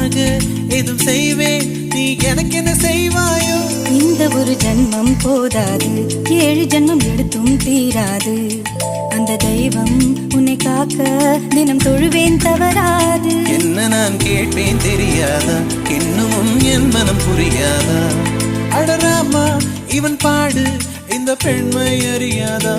உனக்காக எதுவும் செய்வேன், நீ எனக்கு என்ன செய்வாயோ? இந்த ஒரு ஜன்மம் போதாது, 7 ஜன்மம் எடுத்தும் தீராது. அந்த தெய்வம் உன்னை காக்க தினம் தொழுவேன், தவறாது. என்ன நான் கேட்பேன் தெரியாதா, இன்னமும் என் மனம் புரியாதா? அடராமா இவன் பாடு இந்த பெண்மை அறியாதா?